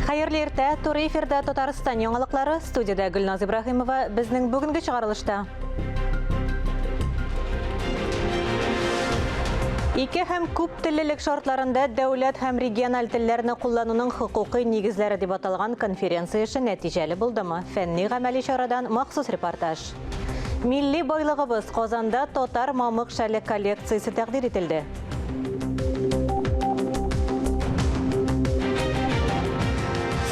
Hayırlı ertə, Tory efirdə Tataristan яңалыклары, студияда Гүлназ Ибрахимова, безнең бүгенге чыгарылышта. Ике һәм күп теллелек шартларында дәүләт һәм региональ телләрне куллануның хукукый нигезләре дип аталган конференция эше нәтиҗәле булдымы? Фәнни-гамәли чарадан махсус репортаж. Милли байлыгыбыз Казанда татар мамык шәлек коллекциясе тәкъдим ителде.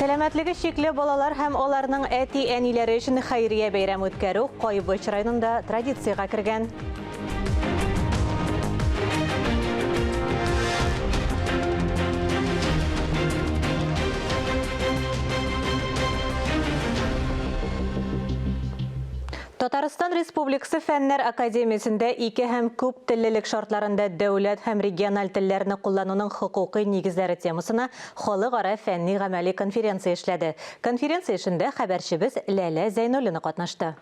Сәламәтлеге шикле балалар һәм аларның әти-әниләре өчен хәйрия бәйрәм үткәрү Кайбыч районында традициягә кергән. Татарстан Республикасы Фәннәр академиясендә ике һәм күп теллелек шартларында дәүләт һәм региональ телләрне куллануның хукукый нигезләре темасына халыкара фәнни-гамәли конференция эшләде. Конференция эшендә хәбәрчебез Ләлә Зәйнуллина катнашты.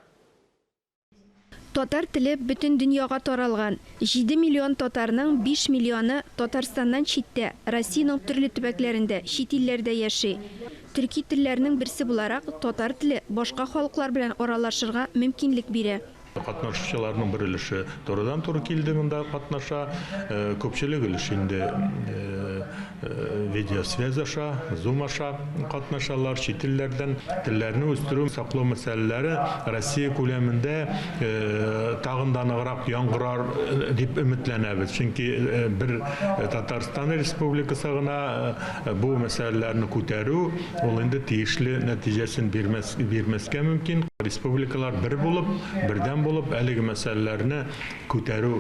Татар теле бүтән дөньяга таралган. 7 миллион татарның 5 миллионы Татарстаннан читтә, Россиянең төрле төбәкләрендә, чит илләрдә яши. Төрки телләрнең берсе буларак татар теле башка халыклар белән аралашырга мөмкинлек бирә. Катнашучыларның бер өлеше турыдан-туры килде монда катнаша, күпчелек өлеше инде видеосвязь аша, Zoom аша катнашалар, чит илләрдән телләрне үстерү, саклау мәсьәләләре Россия күләмендә тагын да ныграк яңгырар дип өметләнәбез. Чөнки бер Татарстан Республикасы гына бу мәсьәләләрне күтәрү, ул инде тиешле нәтиҗәсен бирмәскә мөмкин. Республикалар бер булып, бердән булып, әлеге мәсьәләләрне күтәрү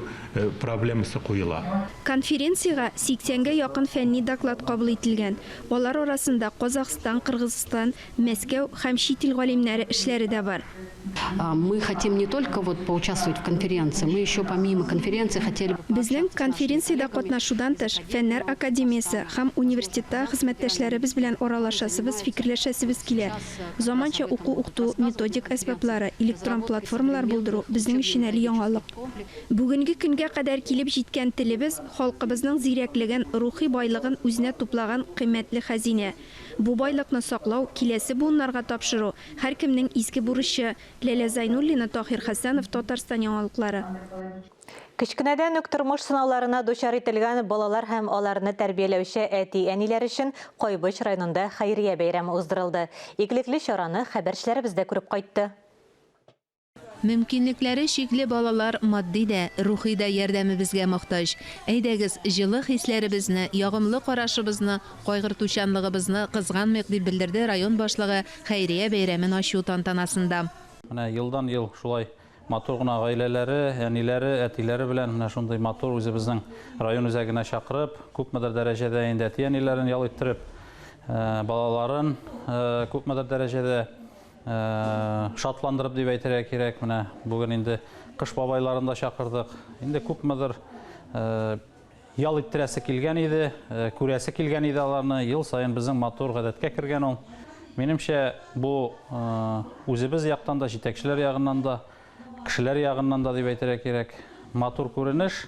проблемасы куела. Конференцияга 80-гә якын фәнни доклад кабул ителгән. Алар арасында Казахстан, Кыргызстан, Мәскәү һәм чит ил галимнәре эшләре дә бар. Мы хотим не только поучаствовать в конференции, мы еще помимо конференции хотели... Безнең конференциядә катнашудан тыш Фәннәр академиясе һәм университетта хезмәттәшләребез белән аралашасыбыз, фикерләшәсебез килә. Заманча уку-укту, методик әсбаплары, электрон платформалар булдыру безнең өчен әле яңалык. Бүгенге көнгә кадәр килеп җиткән телебез халкыбызның зирәклеген, рухи байлыгын үзенә туплаган кыйммәтле хәзинә. Бу байлыкны саклау, киләсе буыннарга тапшыру һәркемнең изге бурычы. Ләлә Зәйнуллина, Тахир Хәсәнов, Татарстан яңалыклары. Кечкенәдән үк тормыш сынауларына дучар ителгән балалар һәм аларны тәрбияләүче әти-әниләр өчен Кайбыч районында хәйрия бәйрәме уздырылды. Игелекле чараны хәбәрчеләребез дә күреп кайтты. Мөмкинлекләре шикле балалар матди дә, рухи да ярдәмебезгә мохтаҗ. Әйдәгез, җылы хисләребезне, ягымлы карашыбызны, кайгыртучанлыгыбызны кызганмыйк дип белдерде район башлыгы хәйрия бәйрәмен ачу тантанасында. Менә елдан-ел шулай матур гына гаиләләре, әниләре, әтиләре белән менә шундый матур үзебезнең район үзәгенә чакырып, күпмедер дәрәҗәдә инде әти-әниләрен ял иттереп, балаларын күпмедер дәрәҗәдә шатландырып дип әйтергә кирәк. Менә бүген инде кыш бабайларын да чакырдык. Инде күпмедер ял иттерәсе килгән иде, күрәсе килгән иде аларны. Ел сайын безнең матур гадәткә кергән ул. Минемчә, бу үзебез яктан да, җитәкчеләр ягыннан да, кешеләр ягыннан да дип әйтергә кирәк. Матур күренеш.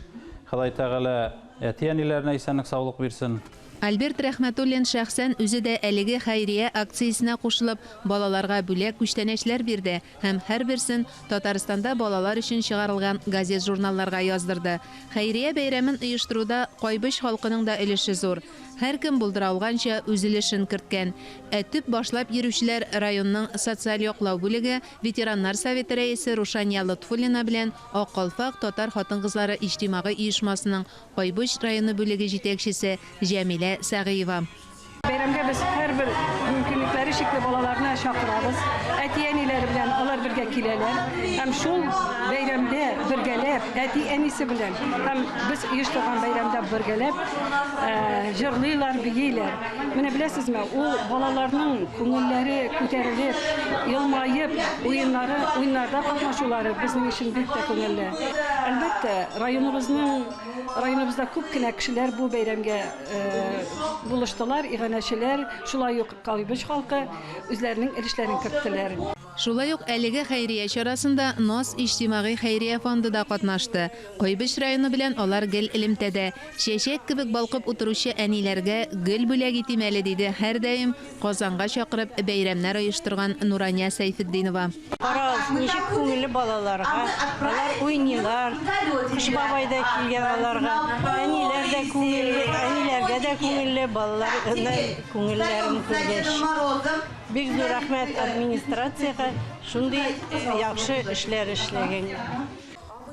Ходай Тәгалә әти-әниләренә исәнлек, саулык бирсен. Альберт Рәхмәтуллин шәхсән үзе дә әлеге хәйрия акциясенә кушылып, балаларга бүләк күчтәнәчләр бирде һәм һәрберсен Татарстанда балалар өчен чыгарылган газет-журналларга яздырды. Хәйрия бәйрәмен оештыруда Кайбыч халкының да өлеше зур. Һәркем булдыра алганча үз өлешен керткән. Төп башлап йөрүчеләр районның социаль яклау бүлеге ветераннар советы рәисе Рушания Лотфуллина белән Ак Калфак татар хатын-кызлары иҗтимагый оешмасының Кайбыч районы бүлеге җитәкчесе Җәмилә Сәгыева. Бәйрәмгә без һәрбер мөмкинлекләре шикле балаларны чакырабыз. Әти-әниләре белән алар бергә киләләр. Һәм шул бәйрәмдә бергәләп, әти-әнисе белән һәм без оештырган бәйрәмдә бергәләп җырлыйлар, бийләр. Менә беләсезме, ул балаларның күңелләре күтәрелеп, елмаеп, уеннарда катнашулары безнең өчен бик тә күңелле. Әлбәттә, районыбызда күп кенә кешеләр бу бәйрәмгә булыштылар, иганәчеләр, шулай ук Кайбыч халкы үзләренең өлешләрен керттеләр. Шулай ук әлеге хәйрия чарасында НОС иҗтимагый хәйрия фонды да катнашты. Кайбыш районы белән алар гел элемтәдә. Чәчәк кебек балкып утыручы әниләргә гел бүләк итимәле диде һәр даим Казанга чакырып бәйрәмнәр оештырган Нурания Сәйфетдинова. Карагыз, ничек күңелле балаларга, алар уйныйлар, Кыш бабайда килгән аларга, әниләргә дә күңелле, балаларга күңелләрен күргәч. Бик зур рәхмәт администрациягә шундый яхшы эшләр эшләгән.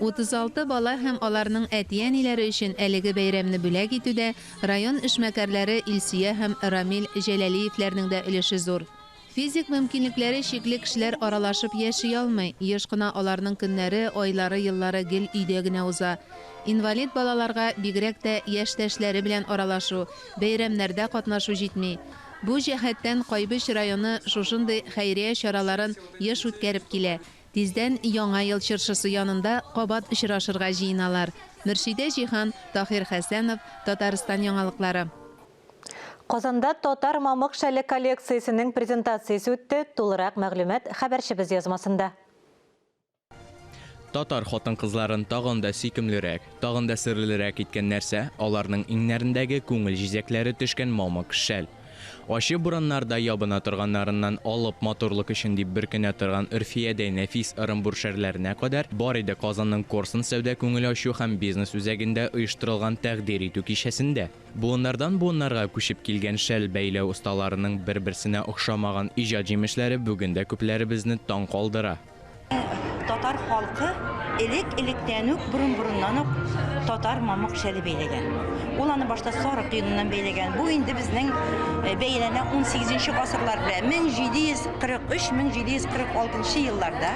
36 бала һәм аларның әти-әниләре өчен әлеге бәйрәмне бүләк итүдә район эшмәкәрләре Илсия һәм Рамил Җәләлиевләрнең дә өлеше зур. Физик мөмкинлекләре шикле кешеләр аралашып яши алмый, еш кына аларның көннәре, айлары, еллары гел өйдә генә уза. Инвалид балаларга бигрәк тә яшьтәшләре белән аралашу, бәйрәмнәрдә катнашу җитми. Бу җәһәттән Кайбыш районы шушындый хәйрия чараларын еш үткәреп килә. Тиздән яңа ел чыршысы янында кабат очрашырга җыеналар. Мөршидә Җиһан, Таһир Хәсәнов, Татарстан яңалыклары. Казанда татар мамык шәле коллекциясенең презентациясе үтте. Тулырак мәгълүмат хәбәрчебез язмасында. Татар хатын-кызларын тагын да сөйкемлерәк, тагын да серлерәк иткән нәрсә аларның иңнәрендәге күңел җизәкләре төшкән мамык шәл. Ачы бураннарда ябына торганнарыннан алып моторлык өчен дип беркенә торган Өрфиядә нәфис Ырымбур шәрләренә кадәр бар иде Казанның Корсын сәүдә күңел ачу һәм бизнес үзәгендә оештырылган тәкъдир итү кичәсендә. Буыннардан буыннарга күчеп килгән шәл бәйләү осталарының бер-берсенә охшамаган иҗат җимешләре бүген дә күпләребезне таң калдыра. Татар халкы элек-электән үк бурын-бурыннан ук татар мамык шәле бәйләгән. Ул аны башта сарык йоныннан бәйләгән. Бу инде безнең бәйләнә 18нче гасырлар белән 1743-1746 елларда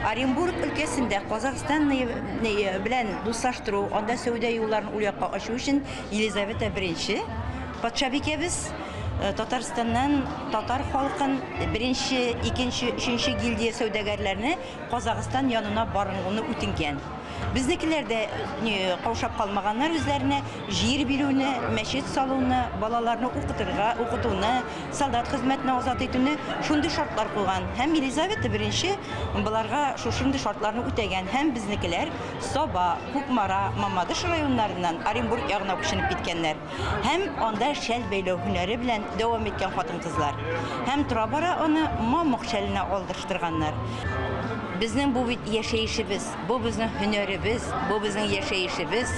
Оренбург өлкәсендә Казакстан белән дуслаштыру, анда сәүдә юлларын ул якка ачу өчен Елизавета I патшабикәбез Татарстаннан татар халкын 1-нче, 2-нче, 3-нче гильдия сәүдәгәрләрне Казакстан янына баруны үтенгән. Безнекеләр дә каушап калмаганнар, үзләренә җир бирүне, мәчет салуны, балаларны укытуны, солдат хезмәтенә азат итүне шундый шартлар куйган. Һәм Елизавета I буларга шушындый шартларны үтәгән. Һәм безнекеләр Саба, Кукмара, Мамадыш районнарыннан Оренбург ягына күченеп киткәннәр. Һәм анда шәл бәйләү һөнәре белән дәвам иткән хатын-кызлар. Һәм тора-бара аны мамык шәленә алдырыштырганнар. Безнең бу бит яшәешебез, бу безнең һөнәребез, бу безнең яшәешебез.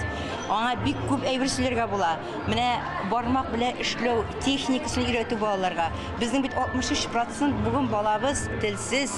Аңа бик күп әйбер сөйләргә була. Менә бармак белән эшләү техникасын өйрәтү балаларга. Безнең бит 63% бүген балабыз телсез.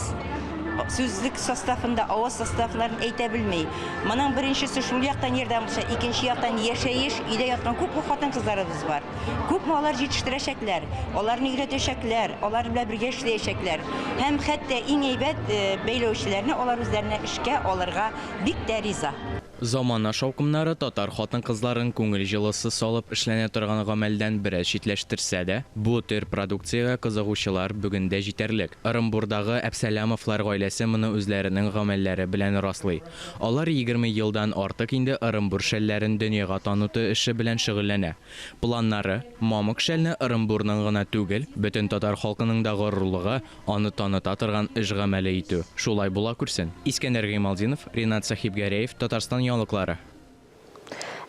Сүзлек составында, авыз составларын әйтә белми. Моның беренчесе шул яктан ярдәм булса, икенче яктан яшәеш, өйдә яткан күп хатын-кызларыбыз бар. Күпме алар җитештерәчәкләр, аларны өйрәтәчәкләр, алар белән бергә эшләячәкләр. Һәм хәтта иң әйбәт бәйләүчеләрне алар үзләренә эшкә алырга бик тә риза. Замана шаукымнары татар хатын-кызларын күңел җылысы салып эшләнә торган гамәлдән бераз читләштерсә дә, бу төр продукциягә кызыгучылар бүгендә җитәрлек. Ырымбурдагы Әбсәләмовлар гаиләсе моны үзләренең гамәлләре белән раслый. Алар 20 елдан артык инде Ырымбур шәлләрен дөньяга таныту эше белән шөгыльләнә. Планнары мамык шәлне Ырымбурның гына түгел, бөтен татар халкының да горурлыгы, аны таныта торган эш гамәле итү. Шулай була күрсен. Искәндәр Гыймалдинов, Ринат Сахибгәрәев, Татарстан яңалыклары.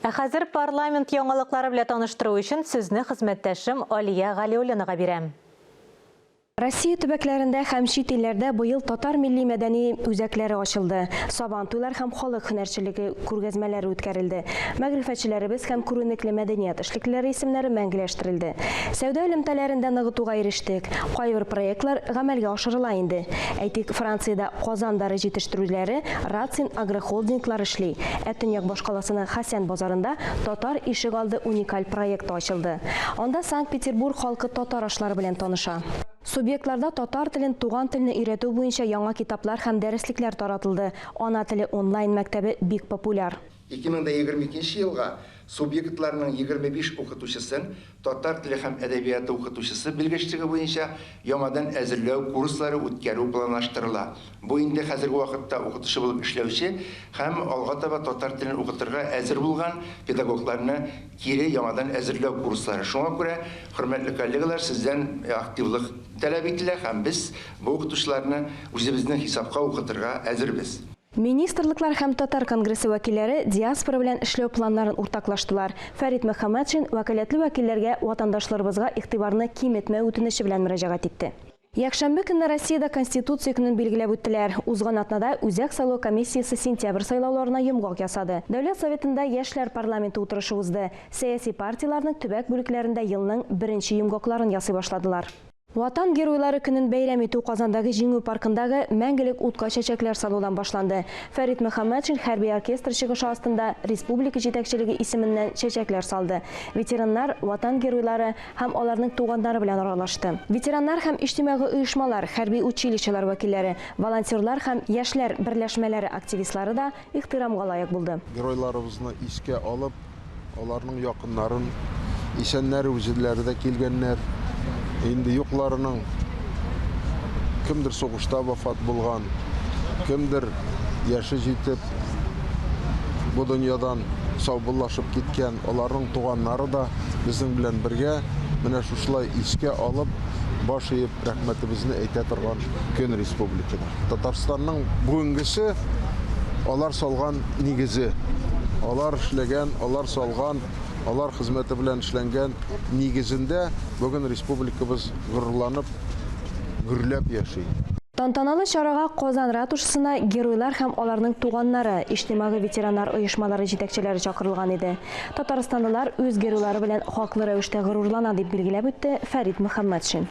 Хәзер парламент яңалыклары белән таныштыру өчен сүзне хезмәттәшем Алия Галиуллинага бирәм. Россия төбәкләрендә һәм чит илләрдә быел татар милли мәдәни үзәкләре ачылды. Сабантуйлар һәм халык һөнәрчелеге күргәзмәләре үткәрелде. Мәгърифәтчеләребез һәм күренекле мәдәният эшлеклеләре исемнәре мәңгеләштерелде. Сәүдә элемтәләрендә ныгытуга ирештек. Кайбер проектлар гамәлгә ашырыла инде. Әйтик, Франциядә Казан дары җитештерүчеләре Рацин агрохолдинглар эшли. Төньяк башкаласының Хәсән базарында татар ишегалды уникаль проекты ачылды. Анда Санкт-Петербург халкы татар ашлары белән таныша. Субъектларда татар телен туган телне өйрәтү буенча яңа китаплар һәм дәреслекләр таратылды. Ана теле онлайн мәктәбе бик популяр. 2022 елга субъектларның 25 укытучысын татар теле һәм әдәбияты укытучысы белгечлеге буенча яңадан әзерләү курслары үткәрү планлаштырыла. Бу инде хәзерге вакытта укытучы булып эшләүче һәм алга таба татар телен укытырга әзер булган педагогларны кире яңадан әзерләү курслары. Шуңа күрә, хөрмәтле коллегалар, сездән активлык таләп ителә һәм без бу укытучыларны үзебезнең хисапка укытырга әзербез. Министрлыклар һәм татар конгрессы вәкилләре диаспора белән эшләү планнарын уртаклаштылар. Фәрит Мөхәммәтшин вәкаләтле вәкилләргә ватандашларыбызга игътибарны киметмәү үтенече белән мөрәҗәгать итте. Якшәмбе көнне Россиядә Конституция көнен билгеләп үттеләр. Узган атнада Үзәк сайлау комиссиясе сентябрь сайлауларына йомгак ясады. Дәүләт советында яшьләр парламенты утырышы узды. Сәяси партияларның төбәк бүлекләрендә елның беренче йомгакларын ясый башладылар. Ватан геройлары көнен бәйрәм итү Казандагы Җиңү паркындагы мәңгелек утка чәчәкләр салудан башланды. Фәрит Мөхәммәтшин хәрби оркестр чыгышы астында республика җитәкчелеге исеменнән чәчәкләр салды. Ветераннар, ватан геройлары һәм аларның туганнары белән аралашты. Ветераннар һәм иҗтимагый оешмалар, хәрби училищелар вәкилләре, волонтерлар һәм яшьләр берләшмәләре активистлары да ихтирамга лаек булды. Геройларыбызны искә алып, аларның якыннарын, исәннәр үзләре дә килгәннәр. Инде юкларының кемдер сугышта вафат булган, кемдер яшы җитеп бу дөньядан саубуллашып киткән, аларның туганнары да безнең белән бергә менә шулай искә алып, баш иеп рәхмәтебезне әйтә торган көн республикада. Татарстанның бүгенгесе алар салган нигезе, алар эшләгән, алар салган, алар хезмәте белән эшләнгән нигезендә бүген республикабыз горурланып, гөрләп яши. Тантаналы чарага Казан ратушасына геройлар һәм аларның туганнары, иҗтимагый ветераннар оешмалары җитәкчеләре чакырылган иде. Татарстанлылар үз геройлары белән хаклы рәвештә горурлана дип билгеләп үтте Фәрит Мөхәммәтшин.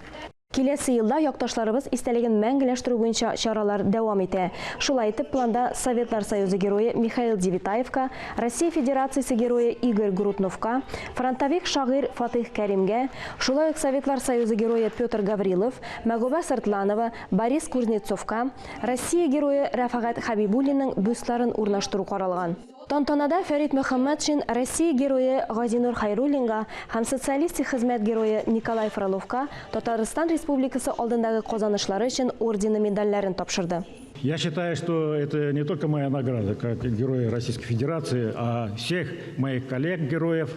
Киләсе елда якташларыбыз истәлеген мәңгеләштерү буенча чаралар дәвам итә. Шулай итеп, планда Советлар Союзы герое Михаил Девитаевка, Россия Федерациясе герое Игорь Грутновка, фронтовик шагыйрь Фатих Кәримгә, шулай ук Советлар Союзы герое Петр Гаврилов, Мәгүбә Сыртланова, Борис Кузнецовка, Россия герое Рафагат Хабибуллинның бюстларын урнаштыру каралган. Тантанада Фәрит Мөхәммәтшин, Россия герое Газинур Хайруллинга һәм социалистик хезмәт герое Николай Фроловка Татарстан Республикасы алдындагы казанышлары өчен ордены медальләрен тапшырды. Я считаю, что это не только моя награда, как героя Российской Федерации, а всех моих коллег-героев.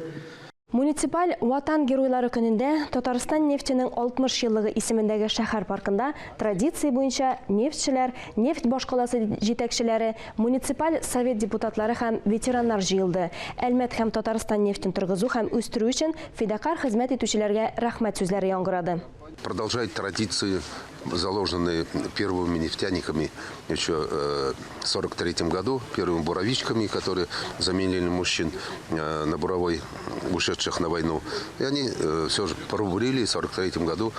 Муниципаль ватан геройлары көнендә Татарстан нефтенең 60 еллыгы исемендәге шәһәр паркында традиция буенча нефтчеләр, нефть башкаласы җитәкчеләре, муниципаль совет депутатлары һәм ветераннар җыелды. Әлмәт һәм Татарстан нефтен торгызу һәм үстерү өчен фидакар хезмәт итүчеләргә рәхмәт сүзләре яңгырады. Продолжать традиции, заложенные первыми нефтяниками еще в 1943 году, первыми буровичками, которые заменили мужчин на буровой, ушедших на войну. И они все же пробурили в 1943 году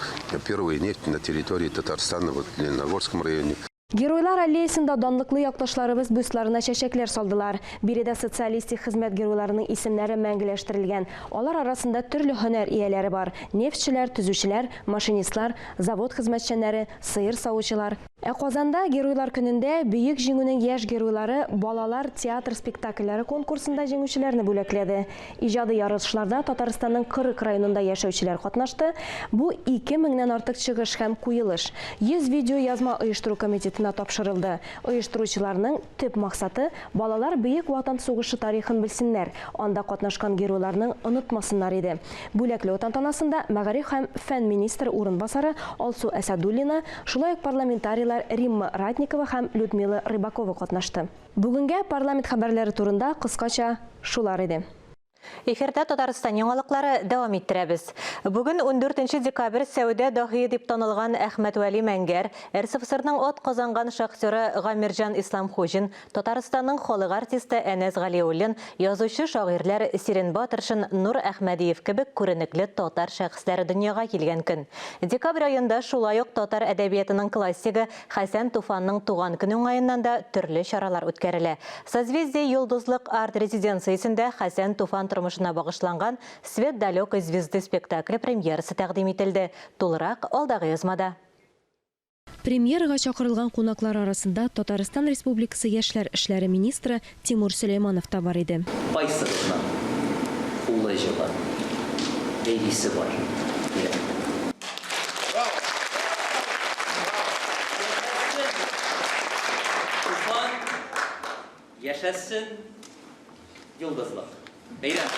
первую нефть на территории Татарстана, в Лениногорском районе. Геройлар аллеясында данлыклы якташларыбыз бюстларына чәчәкләр салдылар. Биредә социалистик хезмәт геройларының исемнәре мәңгеләштерелгән. Алар арасында төрле һөнәр ияләре бар. Нефтчеләр, төзүчеләр, машинистлар, завод хезмәтчәннәре, сыер савучылар. Казанда геройлар көнендә бөек җиңүнең яшь геройлары балалар театр спектакльләре конкурсында җиңүчеләрне бүләкләде. Иҗади ярышларда Татарстанның 40 районында яшәүчеләр катнашты. Бу 2000-нән артык чыгыш һәм куелыш. 100 видео язма оештыру комитетына тапшырылды. Оештыручыларның төп максаты балалар бөек ватан сугышы тарихын белсеннәр. Анда катнашкан геройларның онытмасыннар иде. Бүләкләү тантанасында мәгариф һәм фән министры урынбасары Алсу Әсәдуллина, шулай ук парламентарийлар Римма Ратникова һәм Людмила Рыбакова катнашты. Бүгенгә парламент хәбәрләре турында кыскача шулар иде. Эфирдә Татарстан яңалыклары дәвам иттерәбез. Бүген 14 декабрь сәүдә даһие дип танылган Әхмәт Вәли Мәңгәр, РСФСРның от казанган шахтёры Гамирҗан Исламхуҗин, Татарстанның халык артисты Әнәс Галиуллин, язучы шагыйрьләр Сирен Батыршин, Нур Әхмәдиев кебек күренекле татар шәхесләре дөньяга килгән көн. Декабрь аенда шулай ук татар әдәбиятының классигы Хәсән Туфанның туган көне уңаеннан да төрле чаралар үткәрелә. Созвездие йолдызлык арт резиденциясендә Хәсән Туфан тормышына багышланган «Свет далекой звезды» спектакле премьерасы тәкъдим ителде. Тулырак алдагы язмада. Премьерага чакырылган кунаклар арасында Татарстан Республикасы Яшьләр эшләре министры Тимур Сөләйманов та бар иде. Кайсыгызның улы җылы бәйгесе бар? Туфан яшәсен йолдызлык. Бәйрәм.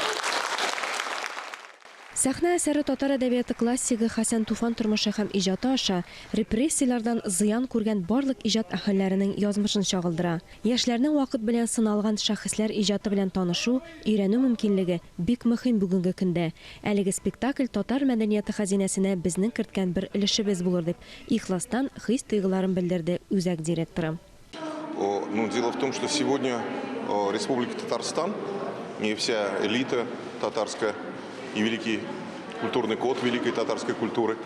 Сәхнә әсәре татар әдәбияты классигы Хәсән Туфан тормышы һәм иҗаты аша репрессиялардан зыян күргән барлык иҗат әһелләренең язмышын чагылдыра. Яшьләрнең вакыт белән сыналган шәхесләр иҗаты белән танышу, өйрәнү мөмкинлеге бик мөһим бүгенге көндә. Әлеге спектакль татар мәдәнияты хәзинәсенә безнең керткән бер өлешебез булыр дип ихластан хис-тойгыларын белдерде үзәк директоры. Дело в том, что сегодня Республика Татарстан и вся элита татарская и великий культурный код великой татарской культуры.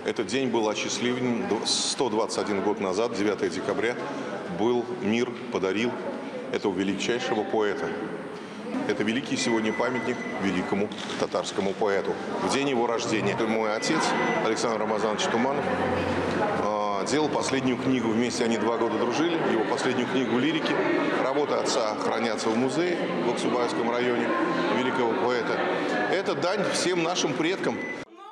Этот день был осчастливлен 121 год назад, 9 декабря, мир подарил этого величайшего поэта. Это великий сегодня памятник великому татарскому поэту. В день его рождения мой отец Александр Рамазанович Туманов делал последнюю книгу, вместе они 2 года дружили, его последнюю книгу лирики. Работы отца хранятся в музее в Аксубайском районе великого поэта. Это дань всем нашим предкам.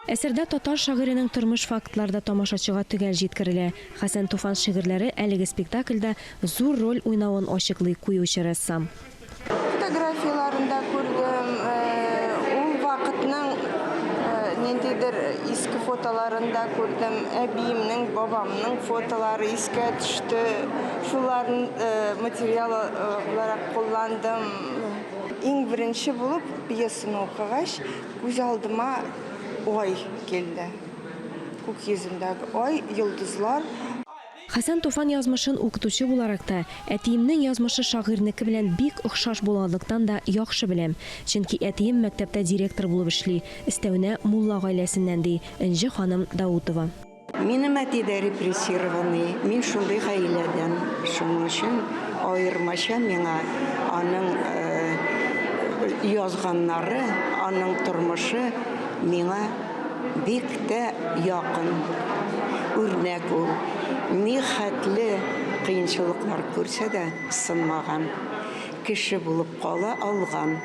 Әсәрдә татар шагыйренең тормыш фактларда тамашачыга төгәл җиткерелә. Хәсән Туфан шигырьләре әлеге спектакльдә зур роль уйнавын ачыклый куючы рәссам. Фотографияларында күрдем, ул вакытның ниндидер иске фотоларында күрдем, әбиемнең, бабамның фотолары искә төште. Шуларны материал буларак кулландым. Иң беренче булып пьесаны укыгач, күз алдыма ой килде. Күк йөзендәге ай, йолдызлар. Хәсән Туфан язмышын укытучы буларак та, әтиемнең язмышы шагыйрьнеке белән бик охшаш булганлыктан да яхшы беләм. Чөнки әтием мәктәптә директор булып эшли, истәүнә мулла гаиләсеннән ди, Энҗе ханым Даутова. Минем әти дә репрессированы, мин шундый гаиләдән. Шуның өчен аермача миңа аның язганнары, аның тормышы миңа бик тә якын. Үрнәк ул. Ни хәтле кыенчылыклар күрсә дә сынмаган. Кеше булып кала алган.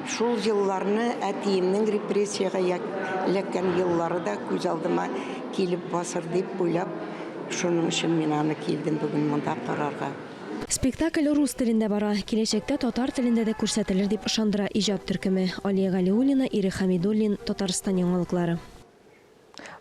Шул елларны әтиемнең репрессиягә эләккән еллары да күз алдыма килеп басыр дип уйлап, шуның өчен мин аны килдем бүген монда карарга. Спектакль рус телендә бара, киләчәктә татар телендә дә күрсәтелер дип ышандыра иҗат төркеме. Алия Галиуллина, Ире Хамидуллин, Татарстан яңалыклары.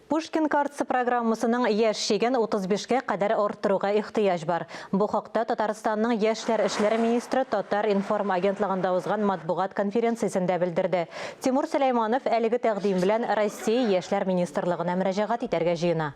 Пушкин картасы программасының яшь шеген 35-ке кадәр арттыруга ихтыяҗ бар. Бу хакта Татарстанның Яшьләр эшләре министры Татар информ агентлыгында узган матбугат конференциясендә белдерде. Тимур Сөләйманов әлеге тәкъдим белән Россия Яшьләр министрлыгына мөрәҗәгать итәргә җыена.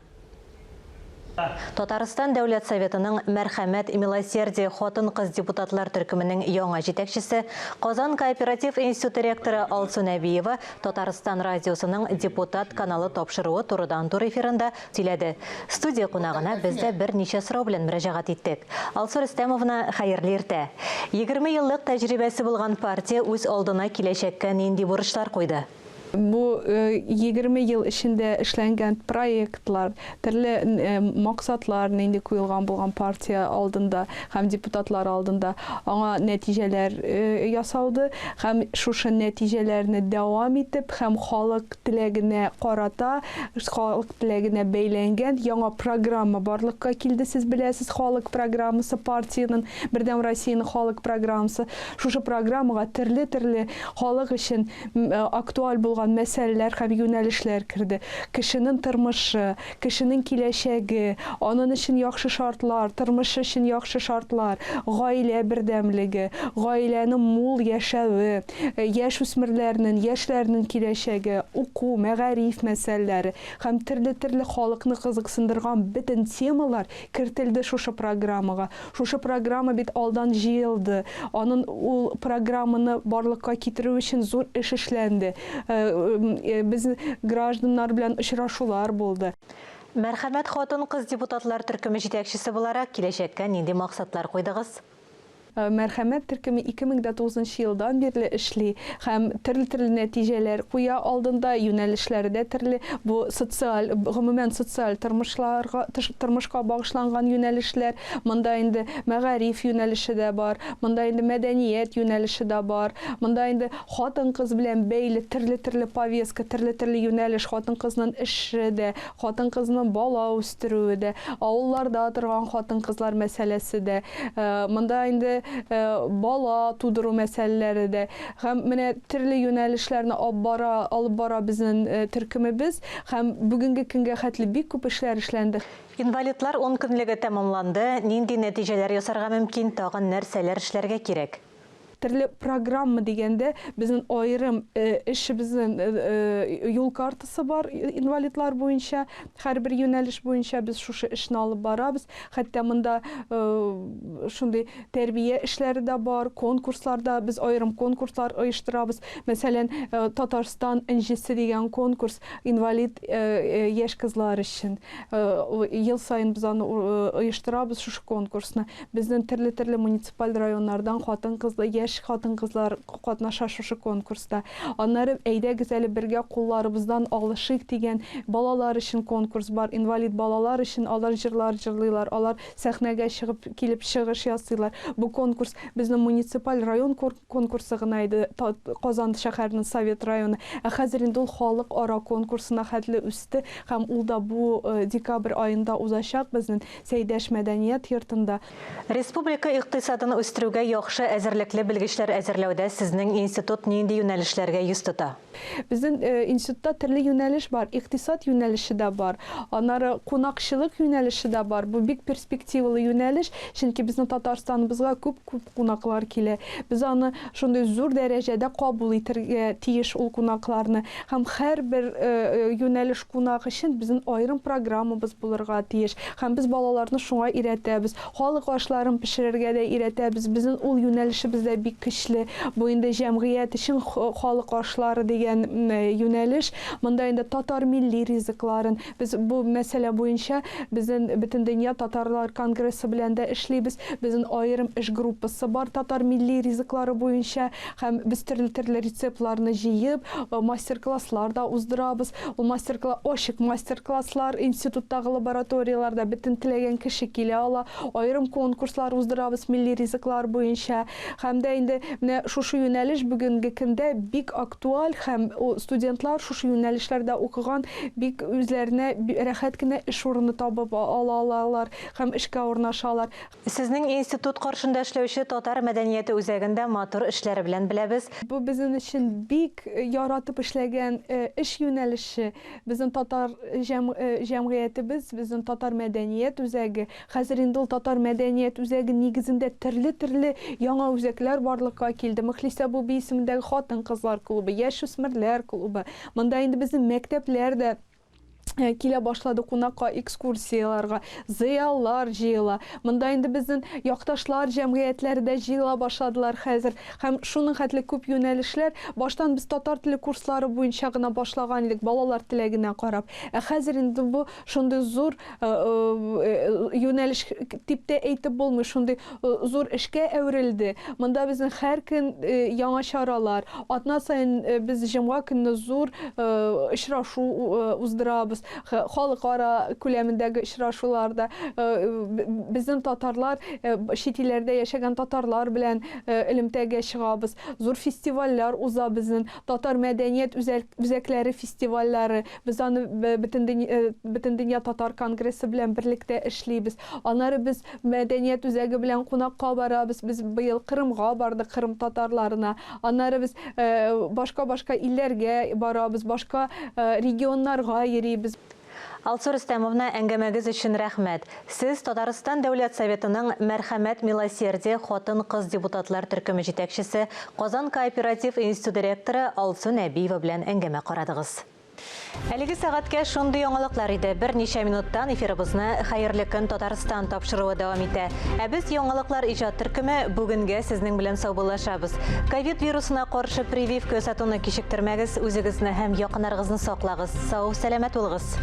Татарстан Дәүләт Советының Мәрхәмәт Милосердие хатын-кыз депутатлар төркеменең яңа җитәкчесе, Казан кооператив институты ректоры Алсу Нәбиева Татарстан радиосының депутат каналы тапшыруы турыдан-тур эфирында сөйләде. Студия кунагына бездә берничә сорау белән мөрәҗәгать иттек. Алсу Рөстәмовна хәерле иртә. 20 еллык тәҗрибәсе булган партия үз алдына киләчәккә нинди бурычлар куйды? Bu 20 yıl içinde işlənən proyektlar, türlü maksatlar neydi koyulğan bulğan partiya aldığında, hem deputatlar aldığında ona neticeler yasaldı. Hem şuşa neticelerini devam edip, hem halk diləginə qarata, halk diləginə beylənən yana programma barlıqqa kildi. Siz biləsiz, halk programması partiyanın, birdən Rusiyanın halk programması. Şuşa programmağa türlü halk için aktual bulğan meseleler hem yönelişler kirdi. Kişinin tırmışı, kişinin kileşegi, onun için yaxşı şartlar, tırmışı için yaxşı şartlar, gaile birdemligi, gailenin mul yaşağı, yaş üsmirlerinin, yaşlarının kileşegi, oku, məğarif meseleleri, hem türlü halkını kızıksındırgan bütün temalar kirtildi şuşa programıga. Şuşa programı bit aldan jiyildi. Onun o programını barlıqqa kitiru için zor iş işlendi. Biz gражданнар белән очрашулар булды. Мәрхәмәт хатын-кыз депутатлар төркеме җитәкчесе буларак киләчәккә нинди максатлар куйдыгыз? мәрхәмәт төркеме 2009 елдан бирле эшли һәм төрле нәтиҗәләр куя алдында юнәлешләрдә төрле бу социаль гомумән социаль тормышка багышланган юнәлешләр, монда инде мәгариф юнәлеше дә бар, монда инде мәдәният юнәлеше дә бар, монда инде хатын-кыз белән бәйле төрле повестка, төрле юнәлеш, хатын-кызның эше дә, хатын-кызның бала үстерүе дә, авылларда торган хатын-кызлар мәсьәләсе дә, монда инде бала тудыру мәсьәләләре дә, һәм менә төрле юнәлешләрне алып бара безнең төркемебез, һәм бүгенге көнгә хәтле бик күп эшләр эшләнде. Инвалидлар 10 көнлеге тәмамланды. Нинди нәтиҗәләр ясарга мөмкин, тагын нәрсәләр эшләргә кирәк? Төрле программа дигәндә безнең аерым эше, безнең юл картасы бар инвалидлар буенча, һәрбер юнәлеш буенча без шушы эшне алып барабыз. Хәтта монда шундый тәрбия эшләре дә бар, конкурсларда без аерым конкурслар оештырабыз. Мәсәлән, Татарстан инҗесе дигән конкурс инвалид яшь кызлар өчен. Ел сайын без аны оештырабыз шушы конкурсны. Безнең төрле муниципаль районнардан хатын-кызлар, хатын-кызлар катнаша шушы конкурста. Аннары әйдәгез әле бергә кулларыбыздан алышыйк дигән балалар өчен конкурс бар. Инвалид балалар өчен алар җырлар җырлыйлар, алар сәхнәгә чыгып килеп чыгыш ясыйлар. Бу конкурс безнең муниципаль район конкурсы гына иде, Казан шәһәренең Совет районы. Хәзер инде ул халык ара конкурсына хәтле үсте һәм ул да бу декабрь аенда узачак безнең Сәйдәш мәдәният йортында. Республика икътисадын үстерүгә яхшы әзерлекле белгечләр әзерләүдә сезнең институт нинди юнәлешләргә йөз тота? Безнең институтта төрле юнәлеш бар, икътисад юнәлеше дә бар, аннары кунакчылык юнәлеше дә бар. Бу бик перспективалы юнәлеш, чөнки безнең Татарстаныбызга күп кунаклар килә. Без аны шундый зур дәрәҗәдә кабул итәргә тиеш ул кунакларны. Һәм һәрбер юнәлеш кунак өчен безнең аерым программабыз булырга тиеш. Һәм без балаларны шуңа өйрәтәбез. Халык ашларын пешерергә дә өйрәтәбез. Безнең ул юнәлешебездә бик көчле. Бу инде җәмгыять өчен халык ашлары дигән юнәлеш. Монда инде татар милли ризыкларын без бу мәсьәлә буенча безнең бөтен дөнья татарлар конгрессы белән дә эшлибез. Безнең аерым эш группасы бар татар милли ризыклары буенча һәм без төрле рецептларны җыеп мастер-класслар да уздырабыз. Ул ачык мастер-класслар институттагы лабораторияларда бөтен теләгән кеше килә ала. Аерым конкурслар уздырабыз милли ризыклар буенча. Һәм дә инде менә шушы юнәлеш бүгенге көндә бик актуаль һәм студентлар шушы юнәлешләрдә укыган бик үзләренә рәхәт кенә эш урыны табып алалар һәм эшкә урнашалар. Сезнең институт каршында эшләүче татар мәдәнияте үзәгендә матур эшләре белән беләбез. Бу безнең өчен бик яратып эшләгән эш юнәлеше. Безнең татар җәмгыятебез, безнең татар мәдәният үзәге. Хәзер инде ул татар мәдәният үзәге нигезендә төрле яңа үзәкләр барлыкка килде. Мөхлисә бу исемендәге хатын-кызлар клубы, яшүсмерләр клубы. Монда инде безнең мәктәпләр дә килә башлады кунакка экскурсияларга, зыяллар җыела. Монда инде безнең якташлар җәмгыятьләре дә җыела башладылар хәзер. Һәм шуның хәтле күп юнәлешләр баштан без татар теле курслары буенча гына башлаган идек балалар теләгенә карап. Хәзер инде бу шундый зур юнәлеш типтә әйтеп булмый, шундый зур эшкә әверелде. Монда безнең һәр көн яңа чаралар, атна сайын без җомга көнне зур очрашу уздырабыз. Халыкара күләмендәге очрашуларда безнең татарлар чит илләрдә яшәгән татарлар белән элемтәгә чыгабыз. Зур фестивальләр уза безнең татар мәдәният үзәкләре фестивальләре. Без аны бөтен дөнья татар конгрессы белән берлектә эшлибез. Аннары без мәдәният үзәге белән кунакка барабыз. Без быел Кырымга бардык, Кырым татарларына. Аннары без башка илләргә барабыз, башка регионнарга йөрибез. Алсу Рөстәмовна, әңгәмәгез өчен рәхмәт. Сез Татарстан Дәүләт Советының Мәрхәмәт Милосердие хатын-кыз депутатлар төркеме җитәкчесе, Казан кооператив институт директоры Алсу Нәбиева белән әңгәмә карадыгыз. Әлеге сәгатькә шундый яңалыклар иде. Берничә минуттан эфирыбызны Хәерле көн Татарстан тапшыруы дәвам итә. Ә без яңалыклар иҗат төркеме бүгенгә сезнең белән саубуллашабыз. Ковид вирусына каршы прививка сатуны кичектермәгез, үзегезне һәм якыннарыгызны саклагыз. Сау, сәламәт булыгыз.